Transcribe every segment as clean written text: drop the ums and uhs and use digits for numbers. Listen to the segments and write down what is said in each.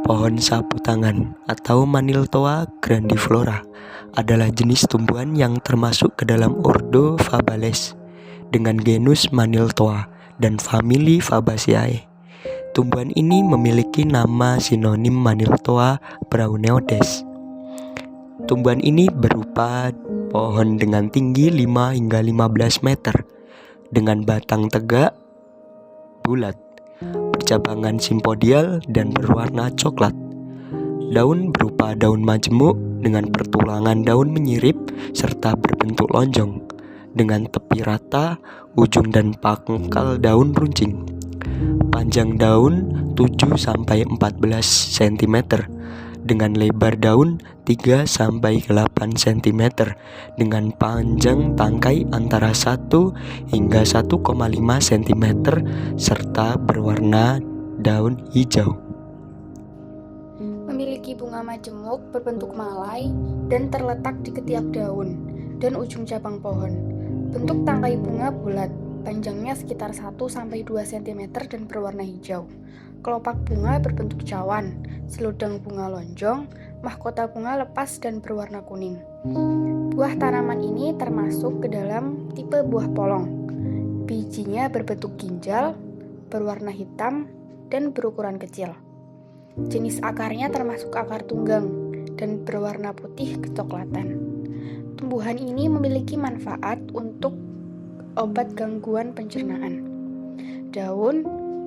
Pohon sapu tangan atau Maniltoa grandiflora adalah jenis tumbuhan yang termasuk ke dalam ordo Fabales dengan genus Maniltoa dan famili Fabaceae. Tumbuhan ini memiliki nama sinonim Maniltoa brauneodes. Tumbuhan ini berupa pohon dengan tinggi 5 hingga 15 meter dengan batang tegak, bulat, bercabangan simpodial dan berwarna coklat. Daun berupa daun majemuk dengan pertulangan daun menyirip serta berbentuk lonjong dengan tepi rata, ujung dan pangkal daun runcing. Panjang daun 7-14 cm dengan lebar daun 3-8 cm dengan panjang tangkai antara 1 hingga 1,5 cm serta berwarna daun hijau. Memiliki bunga majemuk berbentuk malai dan terletak di ketiak daun dan ujung cabang pohon. Bentuk tangkai bunga bulat, panjangnya sekitar 1-2 cm dan berwarna hijau. Kelopak bunga berbentuk cawan, seludang bunga lonjong, mahkota bunga lepas dan berwarna kuning. Buah tanaman ini termasuk ke dalam tipe buah polong. Bijinya berbentuk ginjal, berwarna hitam, dan berukuran kecil. Jenis akarnya termasuk akar tunggang dan berwarna putih kecoklatan. Tumbuhan ini memiliki manfaat untuk obat gangguan pencernaan. Daun,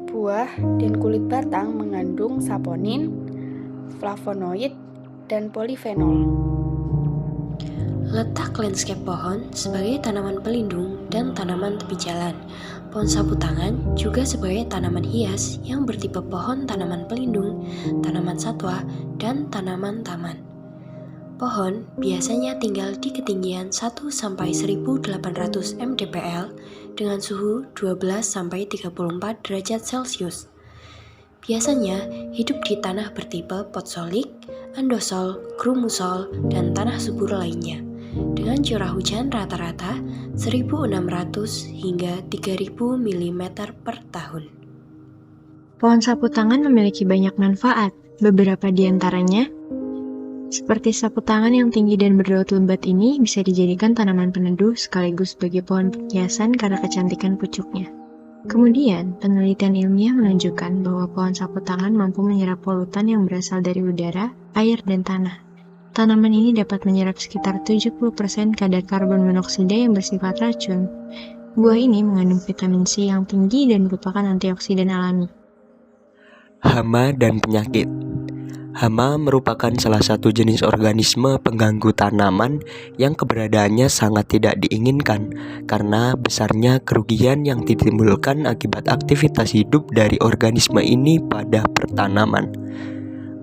buah, dan kulit batang mengandung saponin, flavonoid, dan polifenol. Letak landscape pohon sebagai tanaman pelindung dan tanaman tepi jalan. Pohon sapu tangan juga sebagai tanaman hias yang bertipe pohon tanaman pelindung, tanaman satwa, dan tanaman taman. Pohon biasanya tinggal di ketinggian 1-1800 mdpl dengan suhu 12-34 derajat Celcius. Biasanya hidup di tanah bertipe potsolik, andosol, grumusol, dan tanah subur lainnya, dengan curah hujan rata-rata 1.600 hingga 3.000 mm per tahun. Pohon sapu tangan memiliki banyak manfaat, beberapa di antaranya seperti sapu tangan yang tinggi dan berdaun lebat ini bisa dijadikan tanaman peneduh sekaligus sebagai pohon perhiasan karena kecantikan pucuknya. Kemudian, penelitian ilmiah menunjukkan bahwa pohon sapu tangan mampu menyerap polutan yang berasal dari udara, air, dan tanah. Tanaman ini dapat menyerap sekitar 70% kadar karbon monoksida yang bersifat racun. Buah ini mengandung vitamin C yang tinggi dan merupakan antioksidan alami. Hama dan penyakit. Hama merupakan salah satu jenis organisme pengganggu tanaman yang keberadaannya sangat tidak diinginkan karena besarnya kerugian yang ditimbulkan akibat aktivitas hidup dari organisme ini pada pertanaman.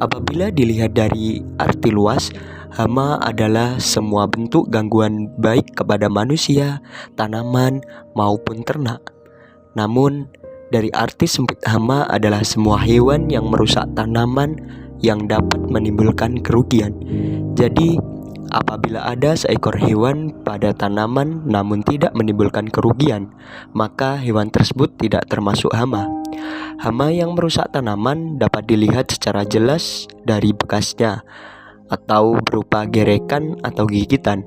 Apabila dilihat dari arti luas, hama adalah semua bentuk gangguan baik kepada manusia, tanaman, maupun ternak. Namun, dari arti sempit hama adalah semua hewan yang merusak tanaman yang dapat menimbulkan kerugian. Jadi, apabila ada seekor hewan pada tanaman namun tidak menimbulkan kerugian, maka hewan tersebut tidak termasuk hama. Hama yang merusak tanaman dapat dilihat secara jelas dari bekasnya atau berupa gerekan atau gigitan.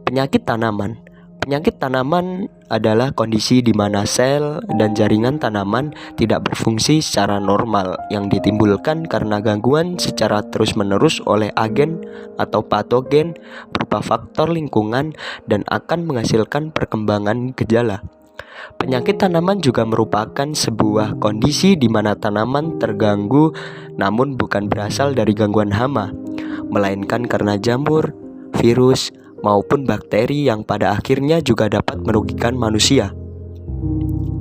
Penyakit tanaman. Penyakit tanaman adalah kondisi di mana sel dan jaringan tanaman tidak berfungsi secara normal yang ditimbulkan karena gangguan secara terus-menerus oleh agen atau patogen berupa faktor lingkungan dan akan menghasilkan perkembangan gejala. Penyakit tanaman juga merupakan sebuah kondisi di mana tanaman terganggu namun bukan berasal dari gangguan hama, melainkan karena jamur, virus, maupun bakteri yang pada akhirnya juga dapat merugikan manusia.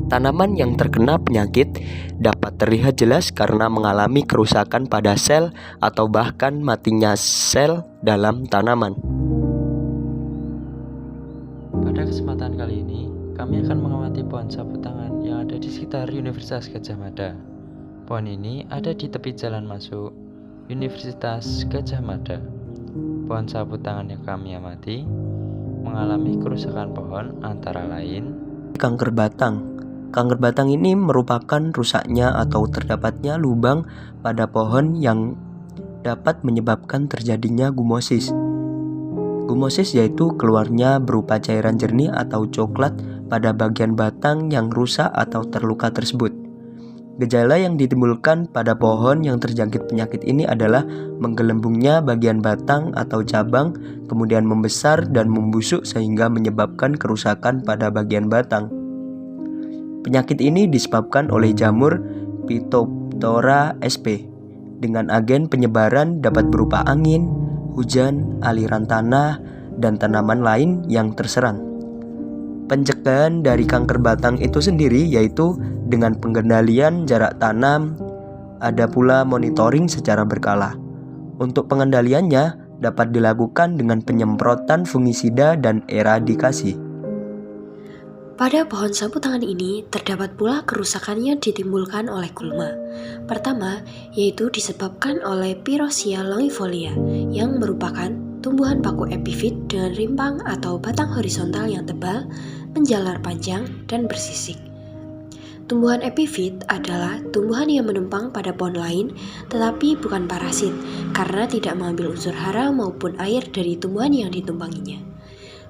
Tanaman yang terkena penyakit dapat terlihat jelas karena mengalami kerusakan pada sel atau bahkan matinya sel dalam tanaman. Pada kesempatan kali ini, kami akan mengamati pohon sapu tangan yang ada di sekitar Universitas Gadjah Mada. Pohon ini ada di tepi jalan masuk Universitas Gadjah Mada. Pohon sapu tangan yang kami amati mengalami kerusakan pohon antara lain kanker batang, Kanker batang ini merupakan rusaknya atau terdapatnya lubang pada pohon yang dapat menyebabkan terjadinya gumosis. Gumosis yaitu keluarnya berupa cairan jernih atau coklat pada bagian batang yang rusak atau terluka tersebut. Gejala yang ditimbulkan pada pohon yang terjangkit penyakit ini adalah menggelembungnya bagian batang atau cabang, kemudian membesar dan membusuk sehingga menyebabkan kerusakan pada bagian batang. Penyakit ini disebabkan oleh jamur Phytophthora sp. Dengan agen penyebaran dapat berupa angin, hujan, aliran tanah, dan tanaman lain yang terserang. Pencegahan dari kanker batang itu sendiri yaitu dengan pengendalian jarak tanam, ada pula monitoring secara berkala. Untuk pengendaliannya dapat dilakukan dengan penyemprotan fungisida dan eradikasi. Pada pohon sapu tangan ini terdapat pula kerusakan yang ditimbulkan oleh gulma. Pertama, yaitu disebabkan oleh Pyrosia longifolia yang merupakan tumbuhan paku epifit dengan rimpang atau batang horizontal yang tebal, menjalar panjang, dan bersisik. Tumbuhan epifit adalah tumbuhan yang menumpang pada pohon lain tetapi bukan parasit karena tidak mengambil unsur hara maupun air dari tumbuhan yang ditumpanginya.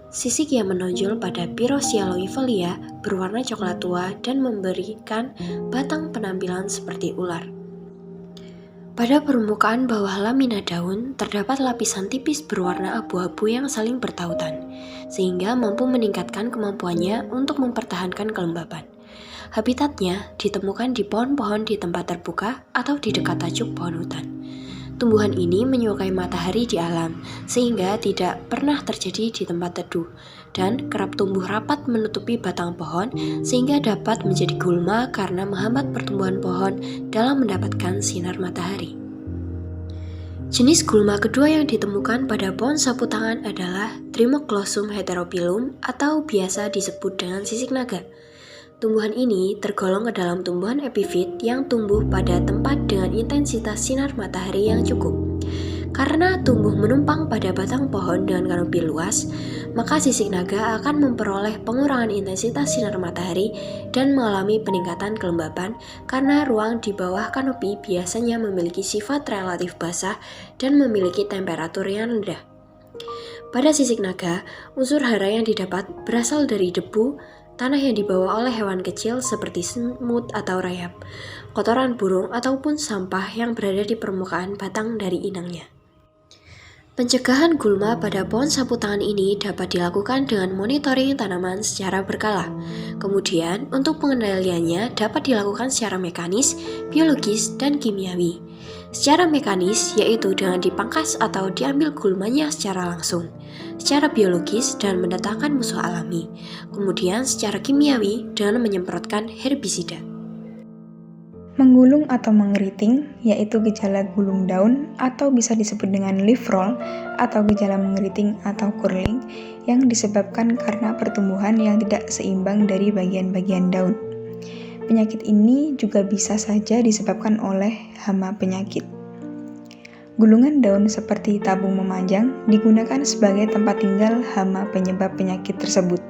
Sisik yang menonjol pada Pyrosia longifolia berwarna coklat tua dan memberikan batang penampilan seperti ular. Pada permukaan bawah lamina daun terdapat lapisan tipis berwarna abu-abu yang saling bertautan, sehingga mampu meningkatkan kemampuannya untuk mempertahankan kelembapan. Habitatnya ditemukan di pohon-pohon di tempat terbuka atau di dekat tajuk pohon hutan. Tumbuhan ini menyukai matahari di alam, sehingga tidak pernah terjadi di tempat teduh, dan kerap tumbuh rapat menutupi batang pohon, sehingga dapat menjadi gulma karena menghambat pertumbuhan pohon dalam mendapatkan sinar matahari. Jenis gulma kedua yang ditemukan pada pohon sapu tangan adalah Trimoclosum heterophyllum atau biasa disebut dengan sisik naga. Tumbuhan ini tergolong ke dalam tumbuhan epifit yang tumbuh pada tempat dengan intensitas sinar matahari yang cukup. Karena tumbuh menumpang pada batang pohon dengan kanopi luas, maka sisik naga akan memperoleh pengurangan intensitas sinar matahari dan mengalami peningkatan kelembapan karena ruang di bawah kanopi biasanya memiliki sifat relatif basah dan memiliki temperatur yang rendah. Pada sisik naga, unsur hara yang didapat berasal dari debu, tanah yang dibawa oleh hewan kecil seperti semut atau rayap, kotoran burung ataupun sampah yang berada di permukaan batang dari inangnya. Pencegahan gulma pada pohon sapu tangan ini dapat dilakukan dengan monitoring tanaman secara berkala. Kemudian, untuk pengendaliannya dapat dilakukan secara mekanis, biologis, dan kimiawi. Secara mekanis yaitu dengan dipangkas atau diambil gulmanya secara langsung, secara biologis dan mendatangkan musuh alami, kemudian secara kimiawi dengan menyemprotkan herbisida. Menggulung atau mengeriting yaitu gejala gulung daun atau bisa disebut dengan leaf roll atau gejala mengeriting atau curling yang disebabkan karena pertumbuhan yang tidak seimbang dari bagian-bagian daun. Penyakit ini juga bisa saja disebabkan oleh hama penyakit. Gulungan daun seperti tabung memanjang digunakan sebagai tempat tinggal hama penyebab penyakit tersebut.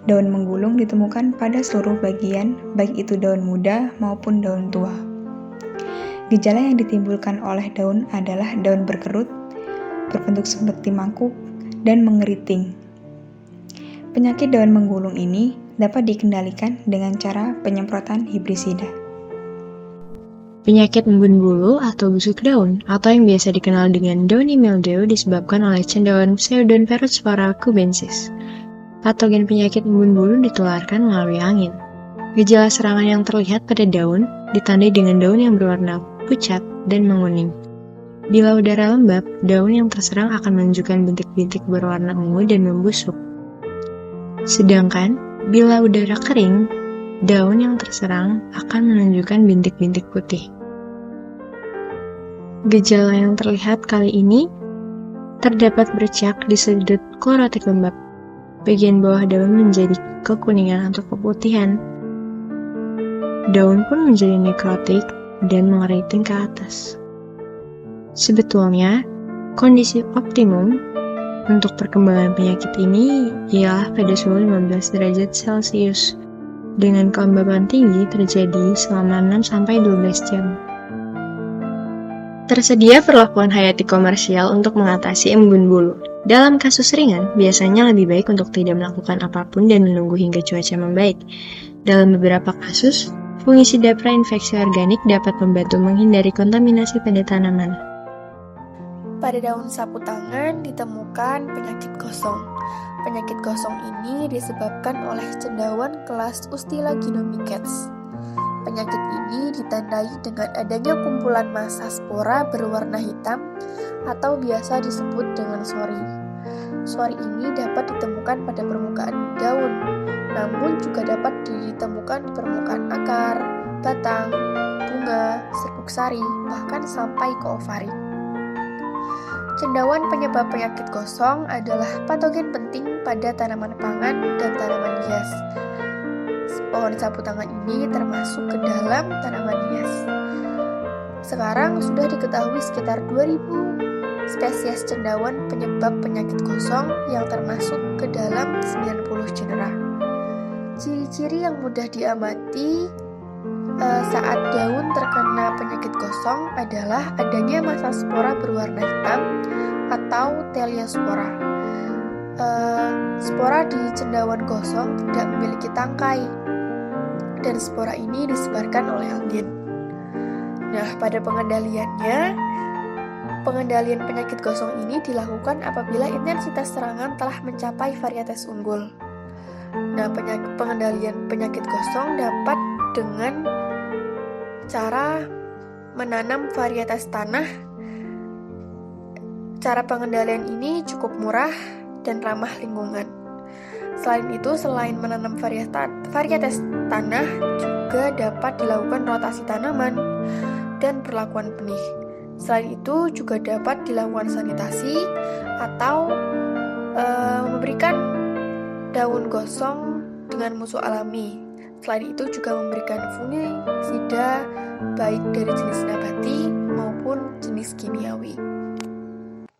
Daun menggulung ditemukan pada seluruh bagian, baik itu daun muda maupun daun tua. Gejala yang ditimbulkan oleh daun adalah daun berkerut, berbentuk seperti mangkuk, dan mengeriting. Penyakit daun menggulung ini dapat dikendalikan dengan cara penyemprotan herbisida. Penyakit embun bulu atau busuk daun, atau yang biasa dikenal dengan downy mildew disebabkan oleh cendawan Pseudospora cubensis. Patogen penyakit embun bulu ditularkan melalui angin. Gejala serangan yang terlihat pada daun ditandai dengan daun yang berwarna pucat dan menguning. Bila udara lembab, daun yang terserang akan menunjukkan bintik-bintik berwarna ungu dan membusuk. Sedangkan, bila udara kering, daun yang terserang akan menunjukkan bintik-bintik putih. Gejala yang terlihat kali ini terdapat bercak di sudut klorotik lembab. Bagian bawah daun menjadi kekuningan atau keputihan. Daun pun menjadi nekrotik dan mengeriting ke atas. Sebetulnya, kondisi optimum untuk perkembangan penyakit ini ialah pada suhu 15 derajat Celcius. dengan kelembaban tinggi terjadi selama 6-12 jam. Tersedia perlakuan hayati komersial untuk mengatasi embun bulu. Dalam kasus ringan, biasanya lebih baik untuk tidak melakukan apapun dan menunggu hingga cuaca membaik. Dalam beberapa kasus, fungisida prainfeksi organik dapat membantu menghindari kontaminasi pada tanaman. Pada daun sapu tangan ditemukan penyakit gosong. Penyakit gosong ini disebabkan oleh cendawan kelas Ustilaginomycetes. Penyakit ini ditandai dengan adanya kumpulan massa spora berwarna hitam atau biasa disebut dengan sori. Sori ini dapat ditemukan pada permukaan daun, namun juga dapat ditemukan di permukaan akar, batang, bunga, serbuk sari, bahkan sampai ke ovari. Cendawan penyebab penyakit gosong adalah patogen penting pada tanaman pangan dan tanaman hias. Pohon sapu tangan ini termasuk ke dalam tanaman hias. Sekarang sudah diketahui sekitar 2000 spesies cendawan penyebab penyakit gosong yang termasuk ke dalam 90 genera. Ciri-ciri yang mudah diamati saat daun terkena penyakit gosong adalah adanya massa spora berwarna hitam atau teliospora. Spora di cendawan gosong tidak memiliki tangkai, dan spora ini disebarkan oleh angin. Nah, pada pengendalian penyakit gosong ini dilakukan apabila intensitas serangan telah mencapai varietas unggul. Nah, pengendalian penyakit gosong dapat dengan cara menanam varietas tanah. Cara pengendalian ini cukup murah dan ramah lingkungan. Selain itu, selain menanam varietas tanah, juga dapat dilakukan rotasi tanaman dan perlakuan benih. Selain itu, juga dapat dilakukan sanitasi atau memberikan daun gosong dengan musuh alami. Selain itu, juga memberikan fungisida baik dari jenis nabati maupun jenis kimiawi.